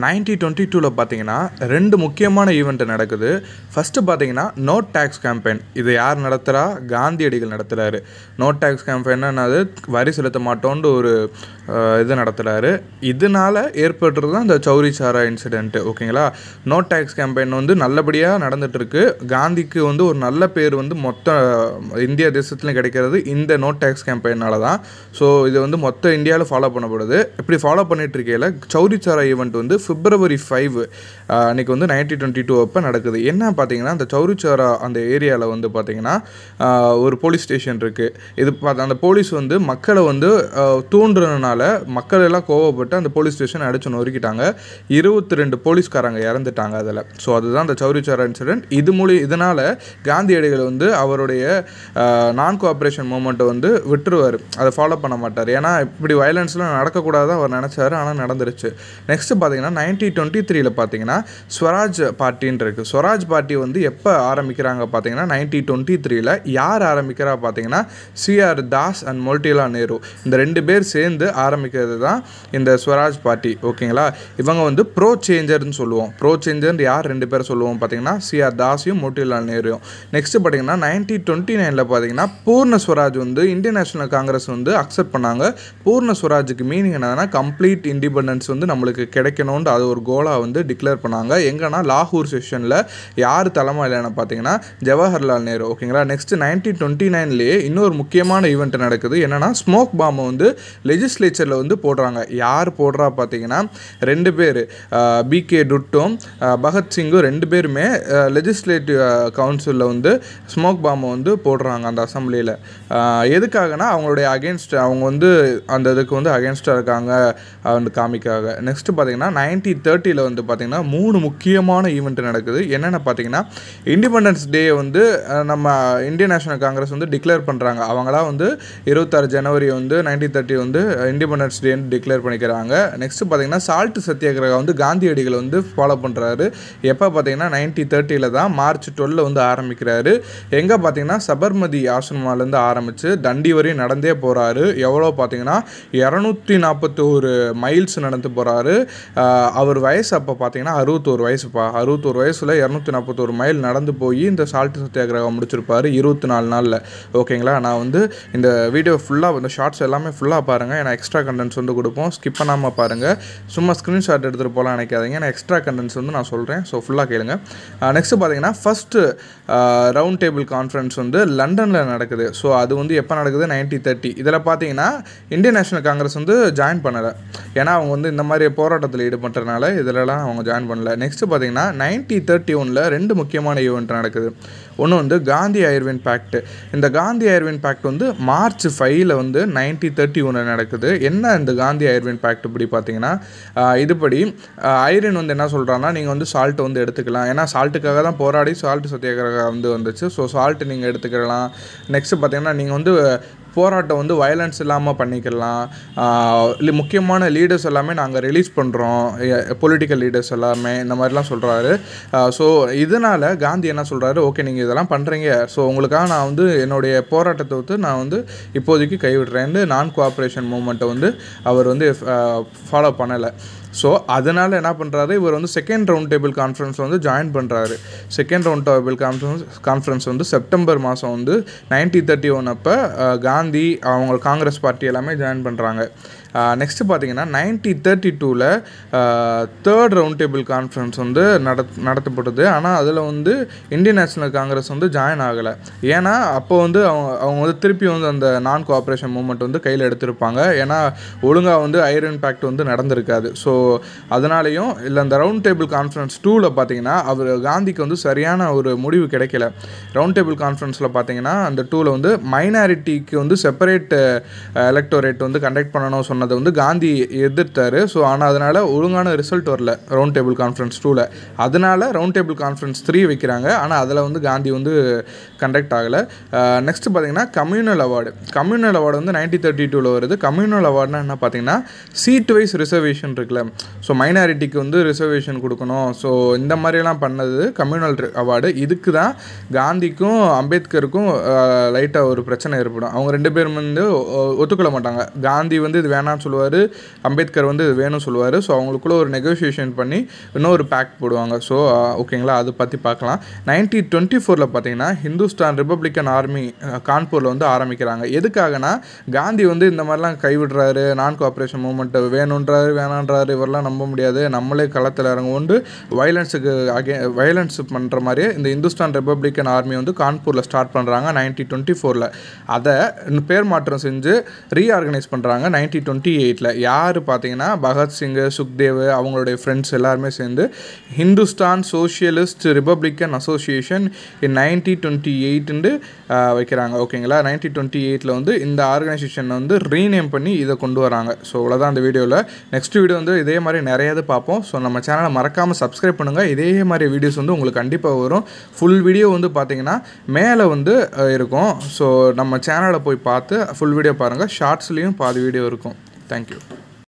1922 பார்த்தீங்கன்னா 2 முக்கியமான ஈவெண்ட் நடக்குது. ஃபஸ்ட்டு பார்த்தீங்கன்னா நோ டேக்ஸ் கேம்பெயின். இது யார் நடத்துகிறா? காந்தியடிகள் நடத்துகிறாரு. நோ டேக்ஸ் கேம்பெயின்னா என்னது? வரி செலுத்த மாட்டோன்ட்டு ஒரு இது நடத்துகிறாரு. இதனால் ஏற்படுறது தான் இந்த சௌரி சாரா இன்சிடென்ட்டு. ஓகேங்களா? நோ டேக்ஸ் கேம்பெயின் வந்து நல்லபடியாக நடந்துகிட்ருக்கு. காந்திக்கு வந்து ஒரு நல்ல பேர் வந்து மொத்த இந்தியா தேசத்துலையும் கிடைக்கிறது இந்த நோ டேக்ஸ் கேம்பெயினால தான். ஸோ இது வந்து மொத்த இந்தியாவில் ஃபாலோ பண்ணப்படுது. இப்படி ஃபாலோ பண்ணிட்டு இருக்கையில் சௌரி சாரா ஈவெண்ட் வந்து February 5 அன்றைக்கி வந்து 1922 அப்போ நடக்குது. என்ன பார்த்தீங்கன்னா, அந்த சௌரி சாரா அந்த ஏரியாவில் வந்து பார்த்திங்கன்னா ஒரு போலீஸ் ஸ்டேஷன் இருக்குது. இது அந்த போலீஸ் வந்து மக்களை வந்து தூண்டுறதுனால மக்கள் எல்லாம் கோவப்பட்டு அந்த போலீஸ் ஸ்டேஷன் அடித்து நொறுக்கிட்டாங்க. 22 போலீஸ்காரங்க இறந்துட்டாங்க அதில். ஸோ அதுதான் அந்த சௌரி சாரா இன்சிடென்ட். இதனால் காந்தியடிகள் வந்து அவருடைய நான் கோஆப்ரேஷன் மூமெண்ட்டை வந்து விட்டுருவார். அதை ஃபாலோ பண்ண மாட்டார். ஏன்னா இப்படி வயலன்ஸ்லாம் நடக்கக்கூடாது அவர் நினச்சாரு. ஆனால் நடந்துருச்சு. நெக்ஸ்ட்டு பார்த்தீங்கன்னா 1923 பார்த்தீங்கன்னா ஸ்வராஜ் பார்ட்டின்னு இருக்குது. ஸ்வராஜ் பார்ட்டி வந்து எப்போ ஆரம்பிக்கிறாங்க பார்த்தீங்கன்னா 1923 யார் ஆரம்பிக்கிறா பார்த்தீங்கன்னா சிஆர் தாஸ் அண்ட் மோட்டிலால் நேரு. இந்த 2 பேர் சேர்ந்து ஆரம்பிக்கிறது தான் இந்த ஸ்வராஜ் பார்ட்டி. ஓகேங்களா? இவங்க வந்து ப்ரோ சேஞ்சர்னு சொல்லுவோம். ப்ரோ சேஞ்சர் யார் 2 பேர் சொல்லுவோம் பார்த்தீங்கன்னா சிஆர் தாஸையும் மோட்டிலால் நேருயும். நெக்ஸ்ட்டு பார்த்தீங்கன்னா 1929 பார்த்தீங்கன்னா பூர்ண ஸ்வராஜ் வந்து இந்தியன் நேஷனல் காங்கிரஸ் வந்து அக்செப்ட் பண்ணாங்க. பூர்ண ஸ்வராஜுக்கு மீனிங் என்னன்னா கம்ப்ளீட் இண்டிபெண்டன்ஸ் வந்து நம்மளுக்கு கிடைக்கணும்னு அது ஒரு கோலாக வந்து டிக்ளேர் பண்ணாங்க. எங்கன்னா லாகூர் செஷனில் யார் தலைமையிலான பார்த்தீங்கன்னா ஜவஹர்லால் நேரு. ஓகேங்களா? நெக்ஸ்ட்டு 1929 இன்னொரு முக்கியமான ஈவெண்ட் நடக்குது. என்னென்னா ஸ்மோக் பாம்பை வந்து லெஜிஸ்லேச்சரில் வந்து போடுறாங்க. யார் போடுறா பார்த்தீங்கன்னா 2 பேர் பிகே டுட்டும் பகத்சிங்கும் 2 பேருமே லெஜிஸ்லேட்டிவ் கவுன்சிலில் வந்து ஸ்மோக் பாம்பை வந்து போடுறாங்க அந்த அசம்பிளியில். எதுக்காகனா அவங்களுடைய அகேன்ஸ்ட் அவங்க வந்து அந்த இதுக்கு வந்து அகேன்ஸ்டாக இருக்காங்க வந்து காமிக்காக. நெக்ஸ்ட்டு பார்த்தீங்கன்னா 1930 வந்து பார்த்திங்கன்னா 3 முக்கியமான ஈவெண்ட் நடக்குது. என்னென்ன பார்த்தீங்கன்னா இண்டிபெண்டன்ஸ் டே வந்து நம்ம இந்தியன் நேஷனல் காங்கிரஸ் வந்து டிக்ளேர் பண்ணுறாங்க. அவங்களாம் வந்து 26 ஜனவரி வந்து 1930 வந்து இண்டிபெண்டன்ஸ் டேன்னு டிக்ளேர் பண்ணிக்கிறாங்க. நெக்ஸ்ட்டு பார்த்தீங்கன்னா சால்ட் சத்தியாகிரகம் வந்து காந்தியடிகள் வந்து ஃபாலோ பண்ணுறாரு. எப்போ பார்த்தீங்கன்னா 1930 தான் மார்ச் 12 வந்து ஆரம்பிக்கிறாரு. எங்கே பார்த்தீங்கன்னா சபர்மதி ஆசிரமாலேருந்து ஆரம்பித்து தண்டி வரையும் நடந்தே போகிறாரு. எவ்வளோ பார்த்தீங்கன்னா 241 மைல்ஸ் நடந்து போகிறாரு. அவர் வயசு அப்போ பார்த்தீங்கன்னா 61 வயசுப்பா. 61 வயசில் 241 மைல் நடந்து போய் இந்த சால்ட் சத்தியாகிரகம் முடிச்சிருப்பார் 24 நாளில். ஓகேங்களா? நான் வந்து இந்த வீடியோ ஃபுல்லாக இந்த ஷார்ட்ஸ் எல்லாமே ஃபுல்லாக பாருங்கள். ஏன்னா எக்ஸ்ட்ரா கண்டென்ட்ஸ் வந்து கொடுப்போம். ஸ்கிப் பண்ணாமல் பாருங்கள். சும்மா ஸ்க்ரீன்ஷாட் எடுத்துகிட்டு போகலாம் நினைக்காதீங்க. ஏன்னா எக்ஸ்ட்ரா கண்டென்ட்ஸ் வந்து நான் சொல்கிறேன். ஸோ ஃபுல்லாக கேளுங்க. நெக்ஸ்ட்டு பார்த்தீங்கன்னா ஃபஸ்ட்டு ரவுண்ட் டேபிள் கான்ஃபரன்ஸ் வந்து லண்டனில் நடக்குது. ஸோ அது வந்து எப்போ நடக்குது? 1930. இதில் பார்த்தீங்கன்னா இந்தியன் நேஷனல் காங்கிரஸ் வந்து ஜாயின் பண்ணலை. ஏன்னா அவங்க வந்து இந்த மாதிரி போராட்டத்தில் ஈடுபட்டதுனால இதிலலாம் அவங்க ஜாயின் பண்ணல. நெக்ஸ்ட்டு பார்த்தீங்கன்னா 1931 2 முக்கியமான ஈவெண்ட் நடக்குது. ஒன்று வந்து காந்தி ஐர்வின் பேக்ட். இந்த காந்தி ஐர்வின் பேக்ட் வந்து மார்ச் 5 வந்து 1931 நடக்குது. என்ன இந்த காந்தி ஐர்வின் பேக்ட் இப்படி பார்த்தீங்கன்னா இதுபடி ஐரின் வந்து என்ன சொல்கிறான்னா நீங்கள் வந்து சால்ட் வந்து எடுத்துக்கலாம். ஏன்னா சால்ட்டுக்காக தான் போராடி சால்ட் சத்தியாகிரகம் வந்து வந்துச்சு. ஸோ சால்ட்டு நீங்கள் எடுத்துக்கலாம். நெக்ஸ்ட்டு பார்த்தீங்கன்னா நீங்கள் வந்து போராட்டம் வந்து வயலன்ஸ் இல்லாமல் பண்ணிக்கலாம். இல்லை முக்கியமான லீடர்ஸ் எல்லாமே நாங்கள் ரிலீஸ் பண்ணுறோம். பொலிட்டிக்கல் லீடர்ஸ் எல்லாமே இந்த மாதிரிலாம் சொல்கிறாரு. ஸோ இதனால் காந்தி என்ன சொல்கிறாரு? ஓகே நீங்கள் இதெல்லாம் பண்ணுறீங்க. ஸோ உங்களுக்காக நான் வந்து என்னுடைய போராட்டத்தை வந்து நான் வந்து இப்போதைக்கு கைவிடுறேன்னு நான் கோஆப்ரேஷன் மூமெண்ட்டை வந்து அவர் வந்து ஃபாலோ பண்ணலை. ஸோ அதனால் என்ன பண்ணுறாரு? இவர் வந்து செகண்ட் ரவுண்ட் டேபிள் கான்ஃபரன்ஸ் வந்து ஜாயின் பண்ணுறாரு. செகண்ட் ரவுண்ட் டேபிள் கான்ஃபரன்ஸ் வந்து செப்டம்பர் மாதம் வந்து 1931 அப்போ காந்தி அவங்க காங்கிரஸ் பார்ட்டி எல்லாமே ஜாயின் பண்ணுறாங்க. நெக்ஸ்ட்டு பார்த்தீங்கன்னா 1932 தேர்ட் ரவுண்ட் டேபிள் கான்ஃபரன்ஸ் வந்து நடத்தப்படுது. ஆனால் அதில் வந்து இந்தியன் நேஷனல் காங்கிரஸ் வந்து ஜாயின் ஆகலை. ஏன்னா அப்போ வந்து அவங்க வந்து திருப்பி வந்து அந்த நான் கோஆப்ரேஷன் மூமெண்ட் வந்து கையில் எடுத்திருப்பாங்க. ஏன்னா ஒழுங்காக வந்து ஐரன் பேக்ட் வந்து நடந்திருக்காது. ஸோ அதனாலேயும் இல்லை அந்த ரவுண்ட் டேபிள் கான்ஃபரன்ஸ் 2 பார்த்தீங்கன்னா அவர் காந்திக்கு வந்து சரியான ஒரு முடிவு கிடைக்கல. ரவுண்ட் டேபிள் கான்ஃபரன்ஸில் பார்த்தீங்கன்னா அந்த 2 வந்து மைனாரிட்டிக்கு வந்து செப்பரேட் எலக்டோரேட் வந்து கண்டக்ட் பண்ணணும் சொன்னதை வந்து காந்தி எதிர்த்தார். ஸோ ஆனால் அதனால் ஒழுங்கான ரிசல்ட் வரல ரவுண்ட் டேபிள் கான்ஃபரன்ஸ் 2. அதனால் ரவுண்ட் டேபிள் கான்ஃபரன்ஸ் 3 வைக்கிறாங்க. ஆனால் அதில் வந்து காந்தி வந்து கண்டக்ட் ஆகலை. நெக்ஸ்ட்டு பார்த்தீங்கன்னா கம்யூனல் அவார்டு வந்து 1932 வருது. கம்யூனல் அவார்டுனா என்ன பார்த்தீங்கன்னா சீட் வைஸ் ரிசர்வேஷன் இருக்குல்ல. ஸோ மைனாரிட்டிக்கு வந்து ரிசர்வேஷன் கொடுக்கணும். ஸோ இந்த மாதிரிலாம் பண்ணது கம்யூனல் அவார்டு. இதுக்கு தான் காந்திக்கும் அம்பேத்கருக்கும் லைட்டாக ஒரு பிரச்சனை ஏற்படும். அவங்க 2 பேரும் வந்து ஒத்துக்கொள்ள மாட்டாங்க. காந்தி வந்து இது வேணாம் வேணான்னு சொல்லுவார், அம்பேத்கர் வந்து இது வேணும்னு சொல்லுவார். ஸோ அவங்களுக்குள்ள ஒரு நெகோசியேஷன் பண்ணி இன்னொரு பேக்ட் போடுவாங்க. ஸோ ஓகேங்களா, அதை பற்றி பார்க்கலாம். 1924 பார்த்தீங்கன்னா ஹிந்துஸ்தான் ரிப்பப்ளிக்கன் ஆர்மி கான்பூரில் வந்து ஆரம்பிக்கிறாங்க. எதுக்காகனா காந்தி வந்து இந்த மாதிரிலாம் கைவிடுறாரு, நான் கோஆப்ரேஷன் மூவ்மெண்ட் வேணுன்றாரு வேணான்றாரு, இவரெல்லாம் நம்ப முடியாது, நம்மளே களத்தில் இறங்குவோண்டு வயலன்ஸ் பண்ணுற மாதிரியே இந்த இந்துஸ்தான் ரிப்பப்ளிக்கன் ஆர்மி வந்து கான்பூரில் ஸ்டார்ட் பண்ணுறாங்க 1924. அதை பேர் மாற்றம் செஞ்சு ரீஆர்கனைஸ் பண்ணுறாங்க 1928. யார் பார்த்தீங்கன்னா பகத்சிங், சுக்தேவ் அவங்களுடைய ஃப்ரெண்ட்ஸ் எல்லாருமே சேர்ந்து ஹிந்துஸ்தான் சோஷியலிஸ்ட் ரிப்பப்ளிக்கன் அசோசியேஷன் இன் 1928 வைக்கிறாங்க. ஓகேங்களா, 1928 வந்து இந்த ஆர்கனைசேஷன் வந்து ரீநேம் பண்ணி இதை கொண்டு வராங்க. ஸோ இவ்வளோதான் இந்த வீடியோவில். நெக்ஸ்ட் வீடியோ வந்து இதே மாதிரி நிறைய இது பார்ப்போம். ஸோ நம்ம சேனலை மறக்காமல் சப்ஸ்கிரைப் பண்ணுங்கள். இதே மாதிரி வீடியோஸ் வந்து உங்களுக்கு கண்டிப்பாக வரும். ஃபுல் வீடியோ வந்து பார்த்தீங்கன்னா மேலே வந்து இருக்கும். ஸோ நம்ம சேனலை போய் பார்த்து ஃபுல் வீடியோ பாருங்கள். ஷார்ட்ஸ்லேயும் பாதி வீடியோ இருக்கும். தேங்க்யூ.